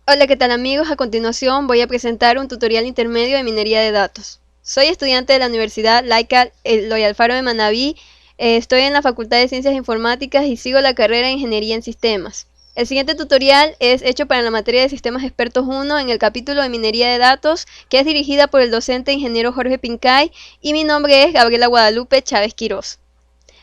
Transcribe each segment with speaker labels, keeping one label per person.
Speaker 1: Hola, ¿qué tal amigos? A continuación voy a presentar un tutorial intermedio de minería de datos. Soy estudiante de la Universidad Laica Eloy Alfaro de Manabí. Estoy en la Facultad de Ciencias Informáticas y sigo la carrera de Ingeniería en Sistemas. El siguiente tutorial es hecho para la materia de Sistemas Expertos 1 en el capítulo de Minería de Datos, que es dirigida por el docente ingeniero Jorge Pincay, y mi nombre es Gabriela Guadalupe Chávez Quirós.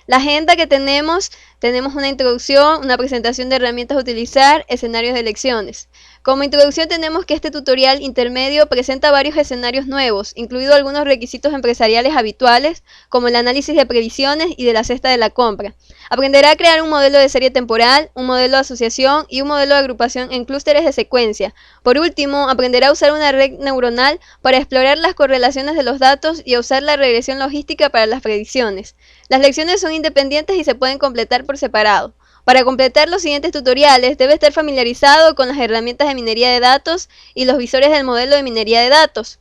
Speaker 1: La agenda que tenemos una introducción, una presentación de herramientas a utilizar, escenarios de lecciones. Como introducción tenemos que este tutorial intermedio presenta varios escenarios nuevos, incluidos algunos requisitos empresariales habituales, como el análisis de previsiones y de la cesta de la compra. Aprenderá a crear un modelo de serie temporal, un modelo de asociación y un modelo de agrupación en clústeres de secuencia. Por último, aprenderá a usar una red neuronal para explorar las correlaciones de los datos y a usar la regresión logística para las predicciones. Las lecciones son independientes y se pueden completar por separado. Para completar los siguientes tutoriales, debe estar familiarizado con las herramientas de minería de datos y los visores del modelo de minería de datos,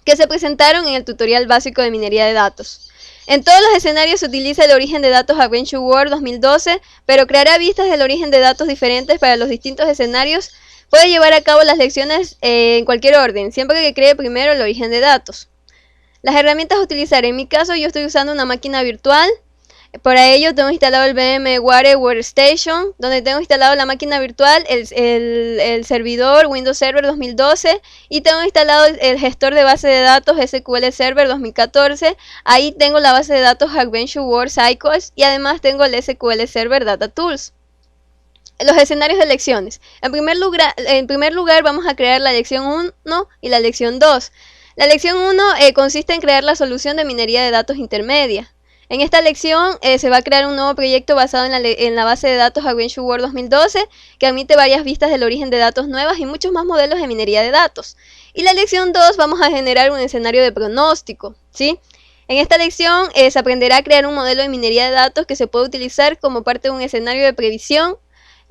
Speaker 1: que se presentaron en el tutorial básico de minería de datos. En todos los escenarios se utiliza el origen de datos Adventure World 2012, pero creará vistas del origen de datos diferentes para los distintos escenarios. Puede llevar a cabo las lecciones en cualquier orden, siempre que cree primero el origen de datos. Las herramientas a utilizar. En mi caso yo estoy usando una máquina virtual. Para ello tengo instalado el VMware Workstation, donde tengo instalado la máquina virtual, el servidor Windows Server 2012, y tengo instalado el gestor de base de datos SQL Server 2014. Ahí tengo la base de datos Adventure World Cycles y además tengo el SQL Server Data Tools. Los escenarios de lecciones. En primer lugar vamos a crear la lección 1 y la lección 2. La lección 1 consiste en crear la solución de minería de datos intermedia. En esta lección se va a crear un nuevo proyecto basado en la base de datos Adventure World 2012, que admite varias vistas del origen de datos nuevas y muchos más modelos de minería de datos. Y la lección 2 vamos a generar un escenario de pronóstico, ¿sí? En esta lección se aprenderá a crear un modelo de minería de datos que se puede utilizar como parte de un escenario de previsión,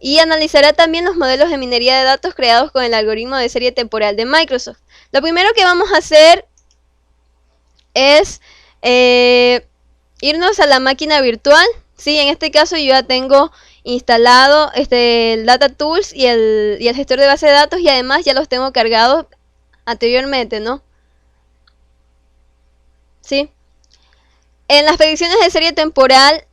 Speaker 1: y analizará también los modelos de minería de datos creados con el algoritmo de serie temporal de Microsoft. Lo primero que vamos a hacer es irnos a la máquina virtual. Sí, en este caso yo ya tengo instalado el Data Tools y el gestor de base de datos, y además ya los tengo cargados anteriormente, ¿no? Sí. En las predicciones de serie temporal,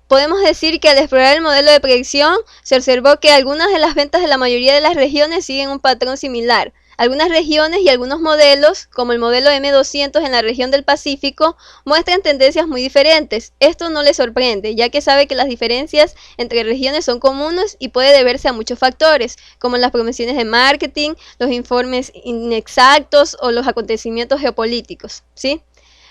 Speaker 1: podemos decir que al explorar el modelo de predicción, se observó que algunas de las ventas de la mayoría de las regiones siguen un patrón similar. Algunas regiones y algunos modelos, como el modelo M200 en la región del Pacífico, muestran tendencias muy diferentes. Esto no le sorprende, ya que sabe que las diferencias entre regiones son comunes y puede deberse a muchos factores, como las promociones de marketing, los informes inexactos o los acontecimientos geopolíticos, ¿sí?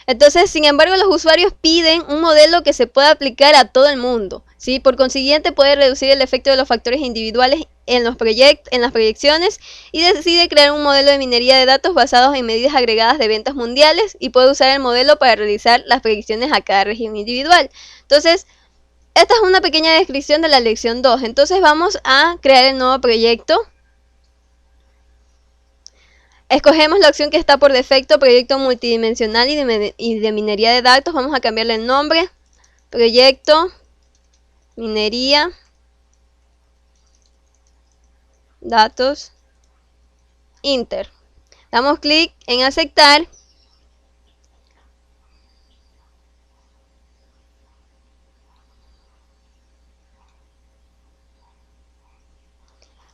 Speaker 1: Entonces, sin embargo, los usuarios piden un modelo que se pueda aplicar a todo el mundo, ¿sí? Por consiguiente, puede reducir el efecto de los factores individuales en las proyecciones, y decide crear un modelo de minería de datos basados en medidas agregadas de ventas mundiales, y puede usar el modelo para realizar las predicciones a cada región individual. Entonces, esta es una pequeña descripción de la lección 2. Entonces, vamos a crear el nuevo proyecto. Escogemos la opción que está por defecto, proyecto multidimensional y de minería de datos. Vamos a cambiarle el nombre, proyecto minería datos Inter. Damos clic en aceptar.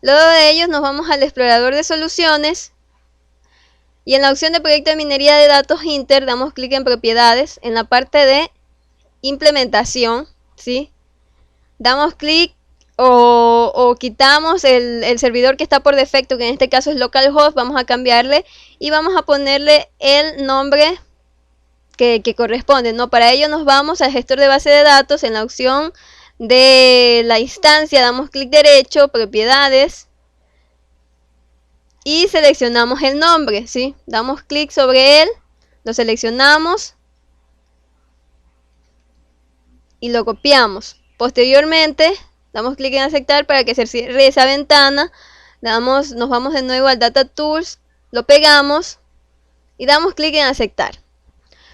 Speaker 1: Luego de ello nos vamos al explorador de soluciones. Y en la opción de proyecto de minería de datos Inter, damos clic en propiedades, en la parte de implementación, ¿sí? Damos clic o quitamos el servidor que está por defecto, que en este caso es localhost. Vamos a cambiarle y vamos a ponerle el nombre que corresponde, ¿no? Para ello nos vamos al gestor de base de datos. En la opción de la instancia damos clic derecho, propiedades, y seleccionamos el nombre, ¿sí? Damos clic sobre él, lo seleccionamos y lo copiamos. Posteriormente damos clic en aceptar para que se cierre esa ventana. Nos vamos de nuevo al Data Tools, lo pegamos y damos clic en aceptar.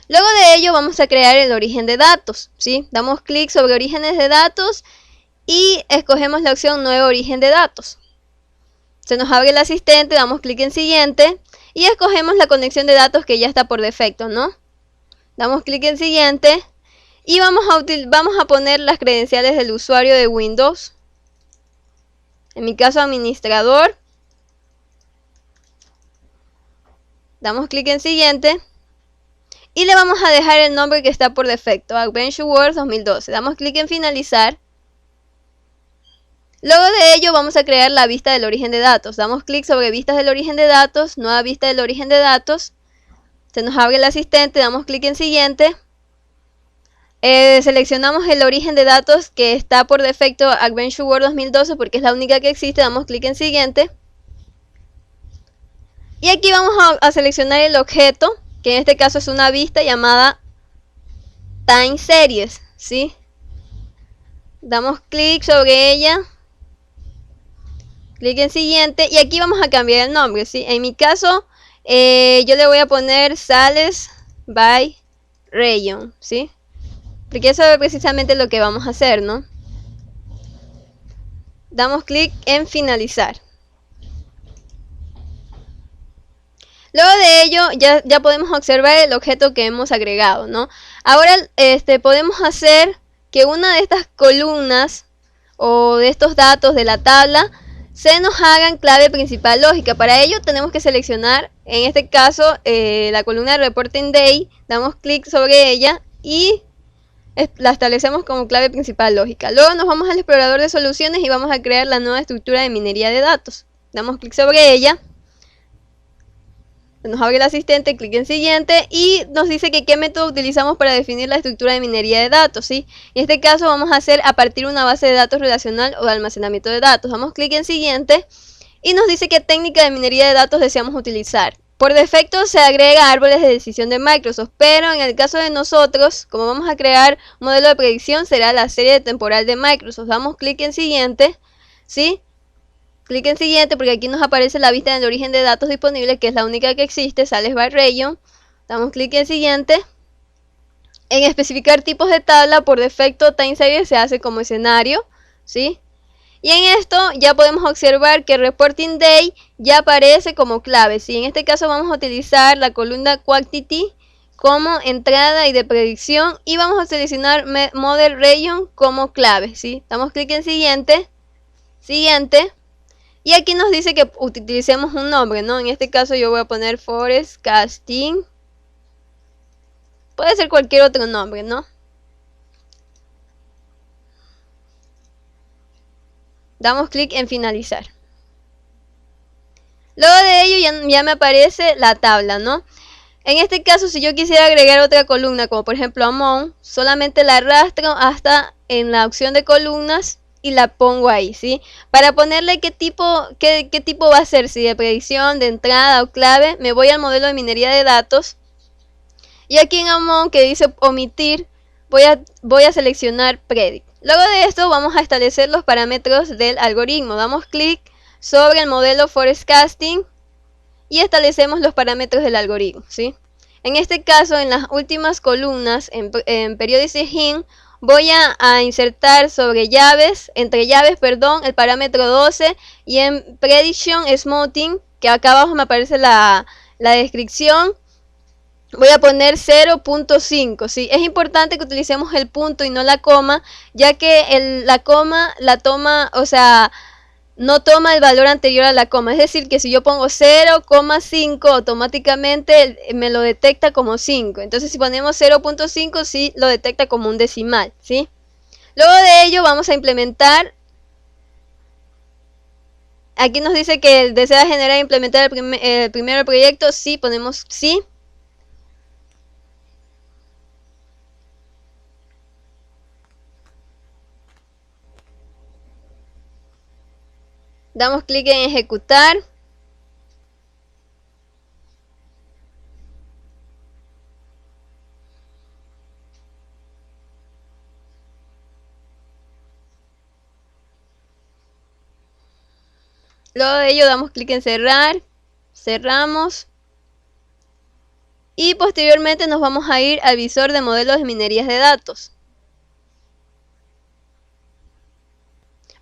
Speaker 1: Luego de ello vamos a crear el origen de datos, ¿sí? Damos clic sobre orígenes de datos y escogemos la opción nuevo origen de datos. Se nos abre el asistente, damos clic en siguiente y escogemos la conexión de datos que ya está por defecto, ¿no? Damos clic en siguiente y vamos a poner las credenciales del usuario de Windows. En mi caso, administrador. Damos clic en siguiente y le vamos a dejar el nombre que está por defecto, Adventure Wars 2012. Damos clic en finalizar. Luego de ello vamos a crear la vista del origen de datos. Damos clic sobre vistas del origen de datos, nueva vista del origen de datos. Se nos abre el asistente, damos clic en siguiente. Seleccionamos el origen de datos que está por defecto Adventure World 2012 porque es la única que existe. Damos clic en siguiente. Y aquí vamos a seleccionar el objeto, que en este caso es una vista llamada Time Series, ¿sí? Damos clic sobre ella. Clic en siguiente y aquí vamos a cambiar el nombre, ¿sí? En mi caso, yo le voy a poner Sales by Region, ¿sí? Porque eso es precisamente lo que vamos a hacer, ¿no? Damos clic en finalizar. Luego de ello, ya podemos observar el objeto que hemos agregado, ¿no? Ahora, podemos hacer que una de estas columnas o de estos datos de la tabla se nos hagan clave principal lógica. Para ello tenemos que seleccionar, en este caso, la columna de Reporting Day. Damos clic sobre ella y la establecemos como clave principal lógica. Luego nos vamos al explorador de soluciones y vamos a crear la nueva estructura de minería de datos. Damos clic sobre ella. Nos abre el asistente, clic en siguiente y nos dice que qué método utilizamos para definir la estructura de minería de datos, ¿sí? En este caso vamos a hacer a partir de una base de datos relacional o de almacenamiento de datos. Damos clic en siguiente y nos dice qué técnica de minería de datos deseamos utilizar. Por defecto se agrega árboles de decisión de Microsoft, pero en el caso de nosotros, como vamos a crear un modelo de predicción, será la serie temporal de Microsoft. Damos clic en siguiente, ¿sí? Clic en siguiente porque aquí nos aparece la vista del origen de datos disponible, que es la única que existe, Sales by Region. Damos clic en siguiente. En especificar tipos de tabla, por defecto Time Series se hace como escenario, ¿sí? Y en esto ya podemos observar que Reporting Day ya aparece como clave, ¿sí? En este caso vamos a utilizar la columna Quantity como entrada y de predicción y vamos a seleccionar Model Region como clave, ¿sí? Damos clic en siguiente. Siguiente. Y aquí nos dice que utilicemos un nombre, ¿no? En este caso yo voy a poner Forecasting. Puede ser cualquier otro nombre, ¿no? Damos clic en finalizar. Luego de ello ya me aparece la tabla, ¿no? En este caso, si yo quisiera agregar otra columna, como por ejemplo Among, solamente la arrastro hasta en la opción de columnas y la pongo ahí, ¿sí? Para ponerle qué tipo va a ser, si de predicción, de entrada o clave, me voy al modelo de minería de datos. Y aquí en Among, que dice omitir, voy a seleccionar Predict. Luego de esto vamos a establecer los parámetros del algoritmo. Damos clic sobre el modelo Forecasting y establecemos los parámetros del algoritmo, ¿sí? En este caso, en las últimas columnas, en Periodicity Hint, voy a insertar entre llaves, el parámetro 12 y en Prediction Smoothing, que acá abajo me aparece la descripción, voy a poner 0.5, ¿sí? Es importante que utilicemos el punto y no la coma, ya que la coma la toma, o sea, no toma el valor anterior a la coma. Es decir, que si yo pongo 0,5, automáticamente me lo detecta como 5. Entonces, si ponemos 0.5, sí lo detecta como un decimal, ¿sí? Luego de ello, vamos a implementar. Aquí nos dice que desea generar e implementar primero el proyecto. Sí, ponemos sí. Damos clic en ejecutar. Luego de ello damos clic en cerrar. Cerramos. Y posteriormente nos vamos a ir al visor de modelos de minerías de datos.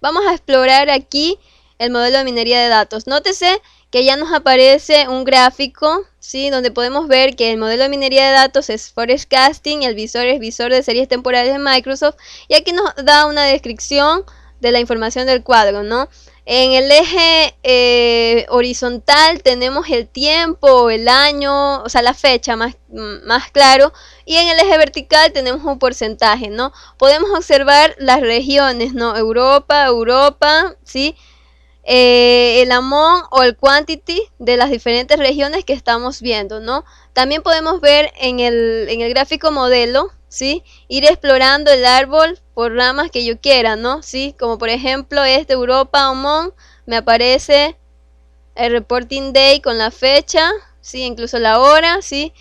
Speaker 1: Vamos a explorar aquí el modelo de minería de datos. Nótese que ya nos aparece un gráfico, ¿sí? Donde podemos ver que el modelo de minería de datos es Forecasting y el visor es visor de series temporales de Microsoft. Y aquí nos da una descripción de la información del cuadro, ¿no? En el eje horizontal tenemos el tiempo, el año, o sea, la fecha más claro. Y en el eje vertical tenemos un porcentaje, ¿no? Podemos observar las regiones, ¿no? Europa, ¿sí? El amount o el quantity de las diferentes regiones que estamos viendo, ¿no? También podemos ver en el gráfico modelo, ¿sí? Ir explorando el árbol por ramas que yo quiera, ¿no? ¿Sí? Como por ejemplo este Europa amount, me aparece el reporting day con la fecha, ¿sí? Incluso la hora, ¿sí?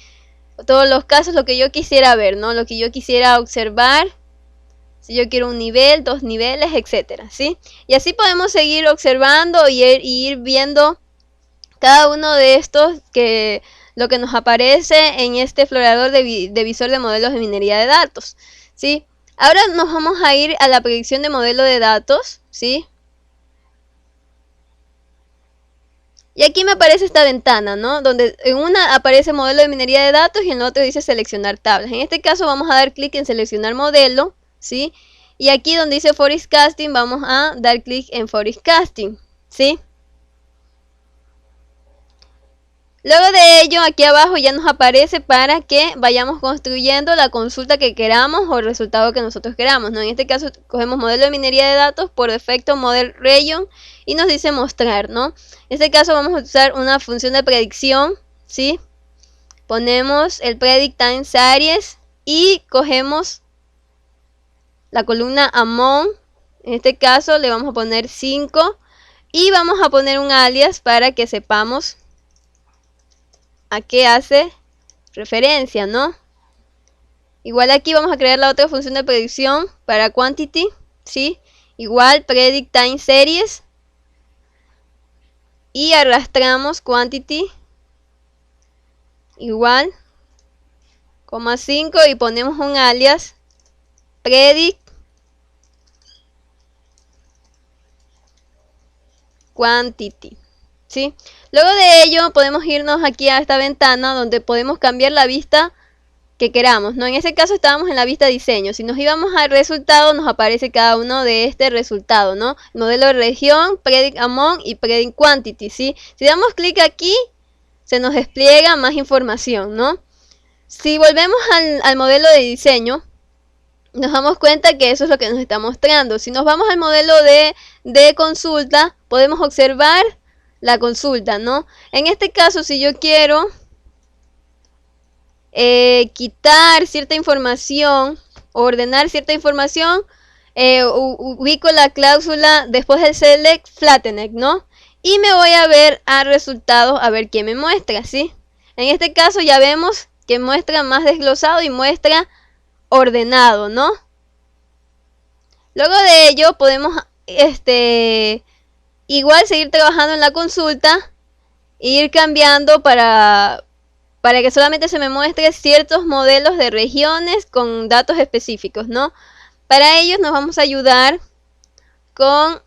Speaker 1: Todos los casos, lo que yo quisiera ver, ¿no? Lo que yo quisiera observar. Si yo quiero un nivel, 2 niveles, etcétera, ¿sí? Y así podemos seguir observando y ir viendo cada uno de estos, lo que nos aparece en este explorador de visor de modelos de minería de datos, ¿sí? Ahora nos vamos a ir a la predicción de modelo de datos, ¿sí? Y aquí me aparece esta ventana, ¿no? Donde en una aparece modelo de minería de datos y en la otra dice seleccionar tablas. En este caso vamos a dar clic en seleccionar modelo, ¿sí? Y aquí donde dice Forecasting vamos a dar clic en Forecasting, ¿sí? Luego de ello, aquí abajo ya nos aparece para que vayamos construyendo la consulta que queramos o el resultado que nosotros queramos, ¿no? En este caso, cogemos modelo de minería de datos, por defecto Model Region, y nos dice mostrar, ¿no? En este caso vamos a usar una función de predicción, ¿sí? Ponemos el Predict Time Series y cogemos la columna Amount. En este caso le vamos a poner 5 y vamos a poner un alias para que sepamos a qué hace referencia, ¿no? Igual aquí vamos a crear la otra función de predicción para quantity, ¿sí? Igual predict time series y arrastramos quantity igual, 5 y ponemos un alias predict quantity, ¿sí? Luego de ello podemos irnos aquí a esta ventana donde podemos cambiar la vista que queramos, ¿no? En este caso estábamos en la vista diseño. Si nos íbamos al resultado, nos aparece cada uno de este resultado, ¿no? Modelo de región, Predict Amount y Predict Quantity, ¿sí? Si damos clic aquí, se nos despliega más información, ¿no? Si volvemos al modelo de diseño, nos damos cuenta que eso es lo que nos está mostrando. Si nos vamos al modelo de consulta, podemos observar la consulta, ¿no? En este caso, si yo quiero quitar cierta información, ordenar cierta información, ubico la cláusula después del select flattening, ¿no? Y me voy a ver a resultados a ver qué me muestra, ¿sí? En este caso ya vemos que muestra más desglosado y muestra ordenado, ¿no? Luego de ello podemos igual seguir trabajando en la consulta e ir cambiando para que solamente se me muestre ciertos modelos de regiones con datos específicos, ¿no? Para ello nos vamos a ayudar con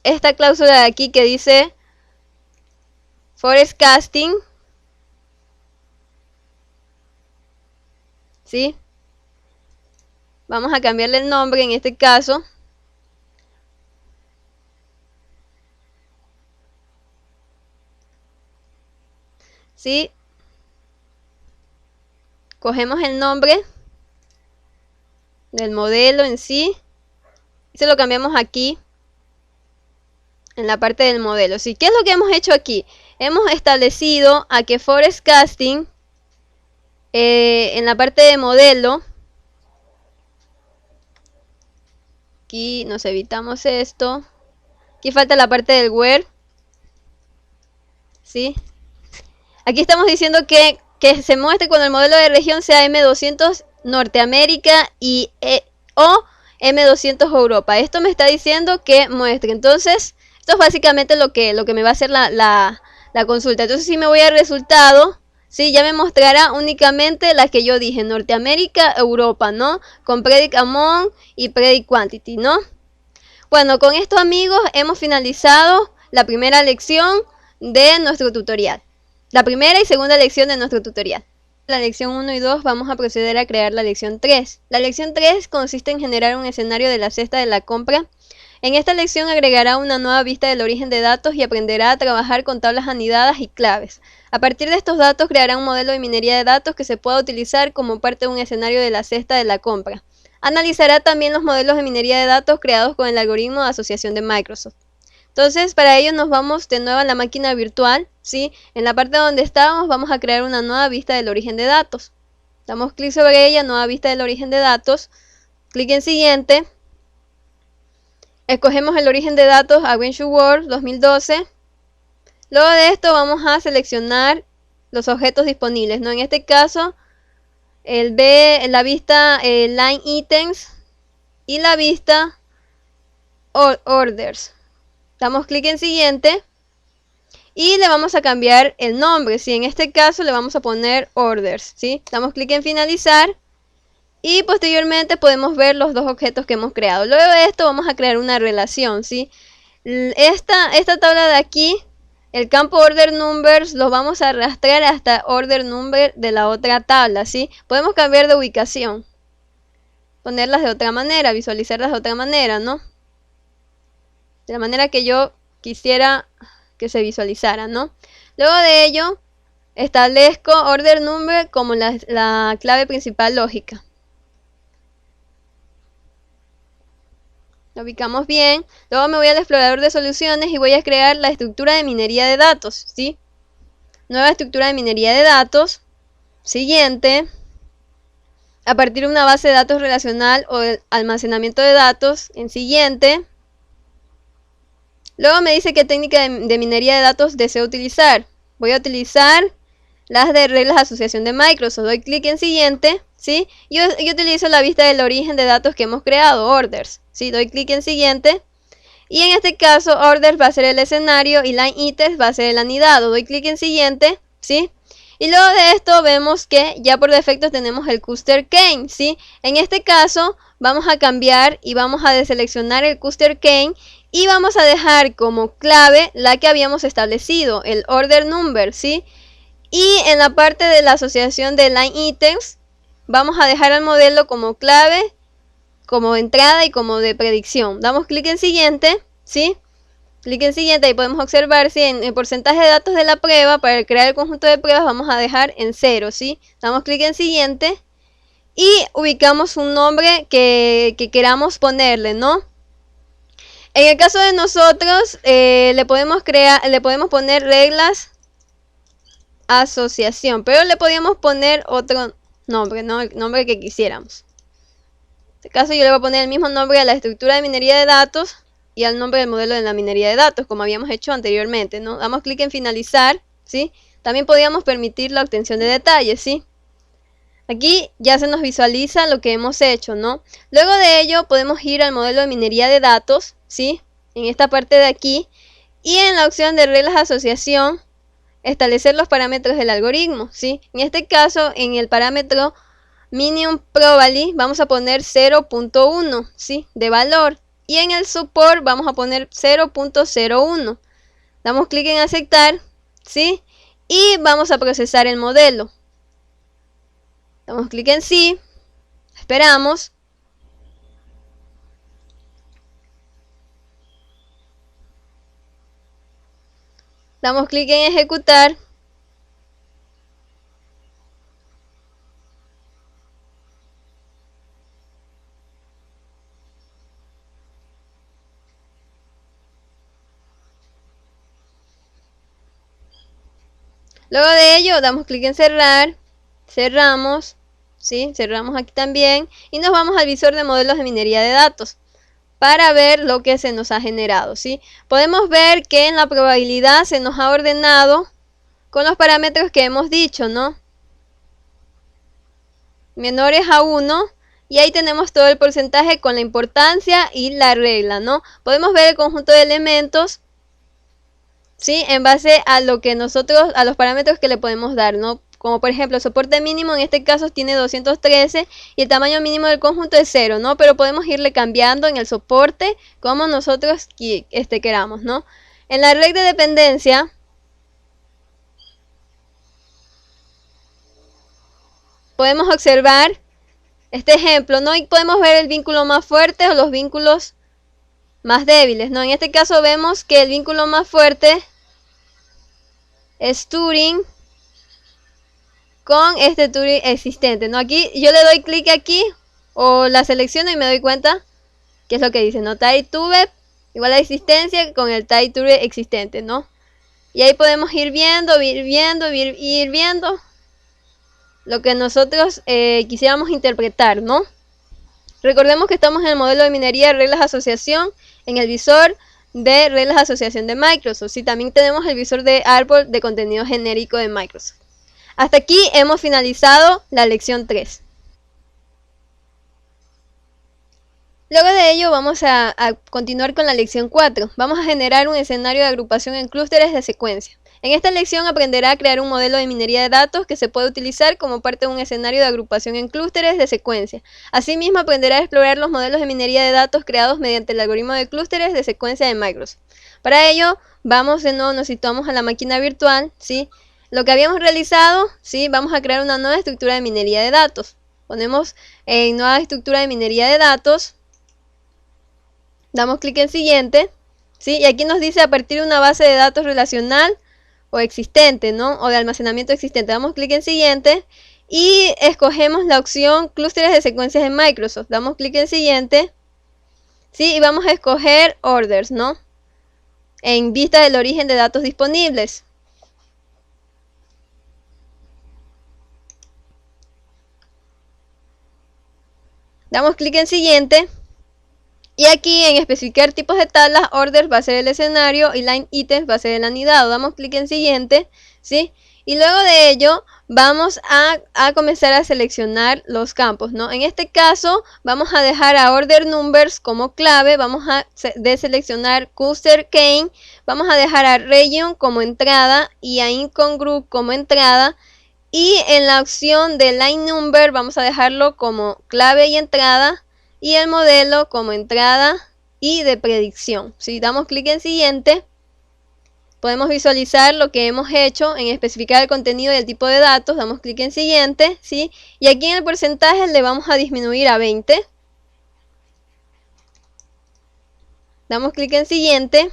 Speaker 1: esta cláusula de aquí que dice Forecasting, ¿sí? Vamos a cambiarle el nombre en este caso. ¿Sí? Cogemos el nombre del modelo en sí y se lo cambiamos aquí en la parte del modelo. ¿Sí? ¿Qué es lo que hemos hecho aquí? Hemos establecido a que Forecasting en la parte de modelo, aquí nos evitamos esto, aquí falta la parte del where, ¿sí? Aquí estamos diciendo que se muestre cuando el modelo de región sea M200 Norteamérica o M200 Europa. Esto me está diciendo que muestre. Entonces, esto es básicamente lo que me va a hacer la consulta. Entonces, si me voy al resultado, ¿sí? Ya me mostrará únicamente las que yo dije, Norteamérica, Europa, ¿no? Con Predict Amount y Predict Quantity, ¿no? Bueno, con esto, amigos, hemos finalizado la primera lección de nuestro tutorial. La primera y segunda lección de nuestro tutorial. La lección 1 y 2 vamos a proceder a crear la lección 3. La lección 3 consiste en generar un escenario de la cesta de la compra. En esta lección agregará una nueva vista del origen de datos y aprenderá a trabajar con tablas anidadas y claves. A partir de estos datos creará un modelo de minería de datos que se pueda utilizar como parte de un escenario de la cesta de la compra. Analizará también los modelos de minería de datos creados con el algoritmo de asociación de Microsoft. Entonces, para ello nos vamos de nuevo a la máquina virtual, ¿sí? En la parte donde estábamos vamos a crear una nueva vista del origen de datos. Damos clic sobre ella, nueva vista del origen de datos. Clic en siguiente. Escogemos el origen de datos Adventure World 2012. Luego de esto vamos a seleccionar los objetos disponibles, ¿no? En este caso, la vista Line Items y la vista Orders. Damos clic en siguiente y le vamos a cambiar el nombre. ¿Sí? En este caso le vamos a poner Orders. ¿Sí? Damos clic en finalizar y posteriormente podemos ver los dos objetos que hemos creado. Luego de esto vamos a crear una relación. ¿Sí? Esta tabla de aquí, el campo Order Numbers, lo vamos a arrastrar hasta Order Number de la otra tabla. ¿Sí? Podemos cambiar de ubicación, ponerlas de otra manera, visualizarlas de otra manera, ¿no? De la manera que yo quisiera que se visualizara, ¿no? Luego de ello, establezco Order Number como la clave principal lógica. Lo ubicamos bien. Luego me voy al explorador de soluciones y voy a crear la estructura de minería de datos, ¿sí? Nueva estructura de minería de datos. Siguiente. A partir de una base de datos relacional o de almacenamiento de datos. En siguiente. Luego me dice qué técnica de minería de datos deseo utilizar. Voy a utilizar las de reglas de asociación de Microsoft. Doy clic en siguiente, ¿sí? Yo utilizo la vista del origen de datos que hemos creado, orders, ¿sí? Doy clic en siguiente. Y en este caso, orders va a ser el escenario y line items va a ser el anidado. Doy clic en siguiente, ¿sí? Y luego de esto vemos que ya por defecto tenemos el cluster Kane, ¿sí? En este caso vamos a cambiar y vamos a deseleccionar el cluster Kane y vamos a dejar como clave la que habíamos establecido, el order number, ¿sí? Y en la parte de la asociación de line items vamos a dejar al modelo como clave, como entrada y como de predicción. Damos clic en siguiente, ¿sí? Clic en siguiente y podemos observar si en el porcentaje de datos de la prueba, para crear el conjunto de pruebas vamos a dejar en 0, ¿sí? Damos clic en siguiente y ubicamos un nombre que queramos ponerle, ¿no? En el caso de nosotros le podemos poner reglas asociación, pero le podríamos poner otro nombre, ¿no? El nombre que quisiéramos. En este caso yo le voy a poner el mismo nombre a la estructura de minería de datos y al nombre del modelo de la minería de datos, como habíamos hecho anteriormente, ¿no? Damos clic en finalizar, ¿sí? También podríamos permitir la obtención de detalles, ¿sí? Aquí ya se nos visualiza lo que hemos hecho, ¿no? Luego de ello podemos ir al modelo de minería de datos, ¿sí? En esta parte de aquí, y en la opción de reglas de asociación, establecer los parámetros del algoritmo, ¿sí? En este caso, en el parámetro minimum probability, vamos a poner 0.1, ¿sí? De valor. Y en el support vamos a poner 0.01. Damos clic en aceptar, ¿sí? Y vamos a procesar el modelo. Damos clic en sí. Esperamos. Damos clic en ejecutar. Luego de ello damos clic en cerrar. Cerramos. ¿Sí? Cerramos aquí también. Y nos vamos al visor de modelos de minería de datos para ver lo que se nos ha generado, ¿sí? Podemos ver que en la probabilidad se nos ha ordenado con los parámetros que hemos dicho, ¿no? Menores a 1, y ahí tenemos todo el porcentaje con la importancia y la regla, ¿no? Podemos ver el conjunto de elementos, ¿sí? En base a lo que a los parámetros que le podemos dar, ¿no? Como por ejemplo, el soporte mínimo en este caso tiene 213 y el tamaño mínimo del conjunto es 0, ¿no? Pero podemos irle cambiando en el soporte como nosotros queramos, ¿no? En la red de dependencia, podemos observar este ejemplo, ¿no? Y podemos ver el vínculo más fuerte o los vínculos más débiles, ¿no? En este caso vemos que el vínculo más fuerte es Turing con este Turing existente, ¿no? Aquí yo le doy clic aquí o la selecciono y me doy cuenta que es lo que dice, ¿no? TiE2 igual a existencia con el TiE2 existente, ¿no? Y ahí podemos ir viendo lo que nosotros quisiéramos interpretar, ¿no? Recordemos que estamos en el modelo de minería de reglas de asociación, en el visor de reglas de asociación de Microsoft. Y también tenemos el visor de árbol de contenido genérico de Microsoft. Hasta aquí hemos finalizado la lección 3. Luego de ello vamos a continuar con la lección 4. Vamos a generar un escenario de agrupación en clústeres de secuencia. En esta lección aprenderá a crear un modelo de minería de datos que se puede utilizar como parte de un escenario de agrupación en clústeres de secuencia. Asimismo aprenderá a explorar los modelos de minería de datos creados mediante el algoritmo de clústeres de secuencia de Microsoft. Para ello vamos de nuevo, nos situamos a la máquina virtual, ¿sí? Lo que habíamos realizado, ¿sí? Vamos a crear una nueva estructura de minería de datos. Ponemos en nueva estructura de minería de datos. Damos clic en siguiente, ¿sí? Y aquí nos dice a partir de una base de datos relacional o existente, ¿no? O de almacenamiento existente. Damos clic en siguiente y escogemos la opción clústeres de secuencias en Microsoft. Damos clic en siguiente, ¿sí? Y vamos a escoger orders, ¿no? En vista del origen de datos disponibles. Damos clic en siguiente. Y aquí en especificar tipos de tablas, orders va a ser el escenario y line items va a ser el anidado. Damos clic en siguiente, ¿sí? Y luego de ello vamos a comenzar a seleccionar los campos, ¿no? En este caso vamos a dejar a order numbers como clave, vamos a deseleccionar cluster key, vamos a dejar a region como entrada y a income group como entrada. Y en la opción de line number vamos a dejarlo como clave y entrada. Y el modelo como entrada y de predicción. Si damos clic en siguiente, podemos visualizar lo que hemos hecho en especificar el contenido y el tipo de datos. Damos clic en siguiente, ¿sí? Y aquí en el porcentaje le vamos a disminuir a 20. Damos clic en siguiente,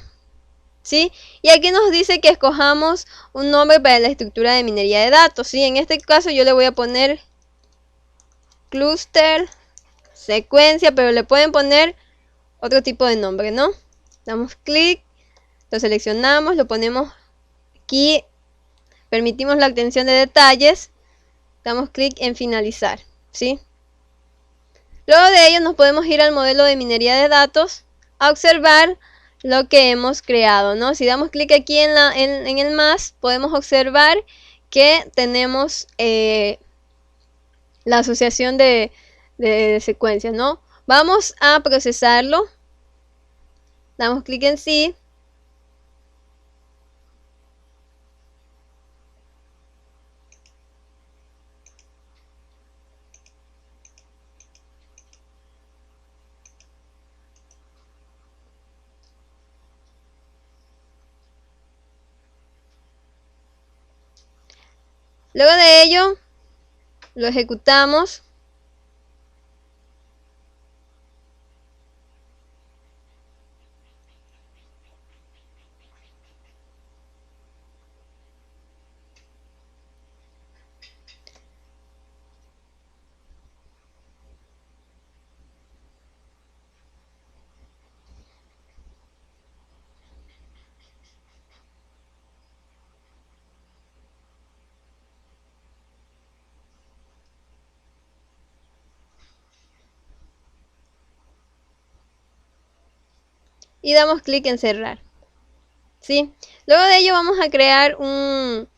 Speaker 1: ¿sí? Y aquí nos dice que escojamos un nombre para la estructura de minería de datos, ¿sí? En este caso yo le voy a poner cluster secuencia, pero le pueden poner otro tipo de nombre, ¿no? Damos clic, lo seleccionamos, lo ponemos aquí, permitimos la obtención de detalles, damos clic en finalizar, ¿sí? Luego de ello nos podemos ir al modelo de minería de datos a observar lo que hemos creado, ¿no? Si damos clic aquí en el más, podemos observar que tenemos la asociación de secuencias, ¿no? Vamos a procesarlo. Damos clic en sí. Luego de ello, lo ejecutamos. Y damos clic en cerrar, ¿sí? Luego de ello vamos a crear un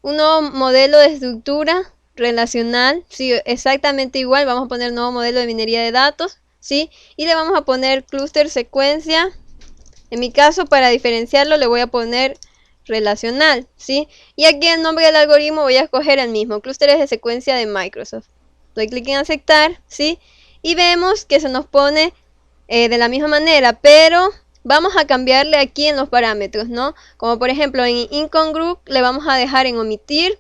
Speaker 1: nuevo modelo de estructura relacional, ¿sí? Exactamente igual, vamos a poner nuevo modelo de minería de datos, ¿sí? Y le vamos a poner cluster secuencia. En mi caso, para diferenciarlo, le voy a poner relacional, ¿sí? Y aquí el nombre del algoritmo voy a escoger el mismo, clústeres de secuencia de Microsoft. Doy clic en aceptar, ¿sí? Y vemos que se nos pone de la misma manera, pero vamos a cambiarle aquí en los parámetros, ¿no? Como por ejemplo en incongru le vamos a dejar en omitir.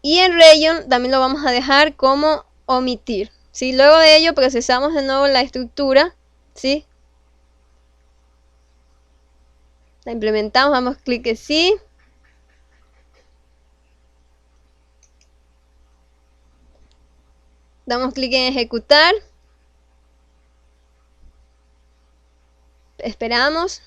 Speaker 1: Y en region también lo vamos a dejar como omitir, ¿sí? Luego de ello procesamos de nuevo la estructura, ¿sí? La implementamos, damos clic en sí. Damos clic en ejecutar. Esperamos.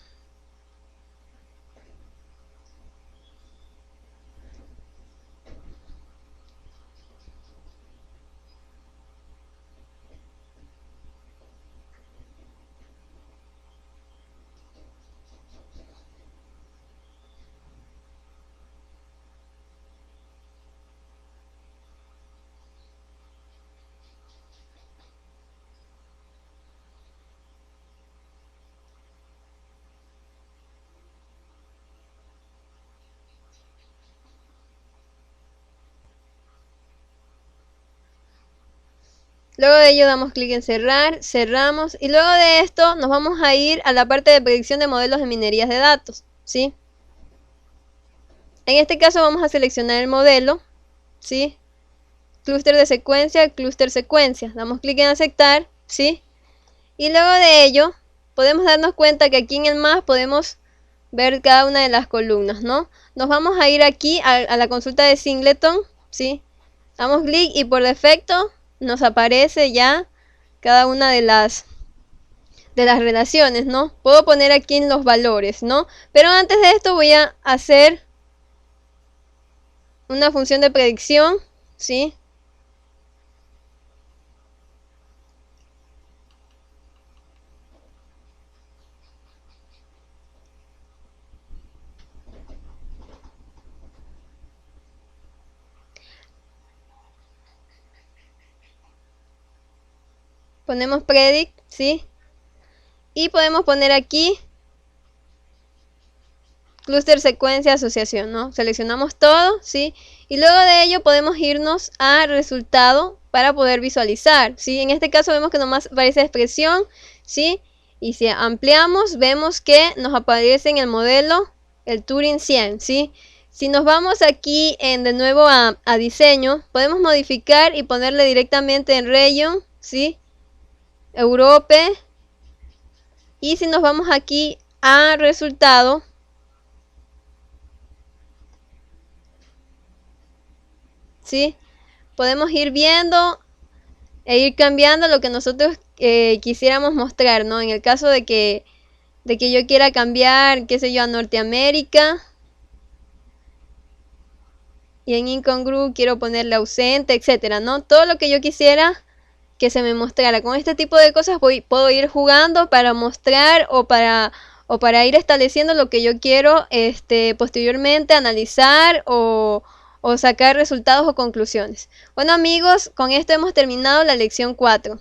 Speaker 1: Luego de ello damos clic en cerrar, cerramos y luego de esto nos vamos a ir a la parte de predicción de modelos de minerías de datos, ¿sí? En este caso vamos a seleccionar el modelo, ¿sí? Clúster de secuencia, clúster secuencia. Damos clic en aceptar, ¿sí? Y luego de ello podemos darnos cuenta que aquí en el más podemos ver cada una de las columnas, ¿no? Nos vamos a ir aquí a la consulta de Singleton, ¿sí? Damos clic y por defecto nos aparece ya cada una de las relaciones, ¿no? Puedo poner aquí en los valores, ¿no? Pero antes de esto voy a hacer una función de predicción, ¿sí? Ponemos predict, ¿sí? Y podemos poner aquí clúster secuencia asociación, ¿no? Seleccionamos todo, ¿sí? Y luego de ello podemos irnos a resultado para poder visualizar, ¿sí? En este caso vemos que nomás aparece expresión, ¿sí? Y si ampliamos vemos que nos aparece en el modelo el Turing 100, ¿sí? Si nos vamos aquí de nuevo a diseño, podemos modificar y ponerle directamente en region, ¿sí? Europe. Y si nos vamos aquí a resultado, ¿sí? Podemos ir viendo e ir cambiando lo que nosotros quisiéramos mostrar, ¿no? En el caso de que yo quiera cambiar, qué sé yo, a Norteamérica, y en incongru quiero ponerle ausente, etcétera, ¿no? Todo lo que yo quisiera que se me mostrara. Con este tipo de cosas puedo ir jugando para mostrar o para ir estableciendo lo que yo quiero posteriormente analizar o sacar resultados o conclusiones. Bueno amigos, con esto hemos terminado la lección 4.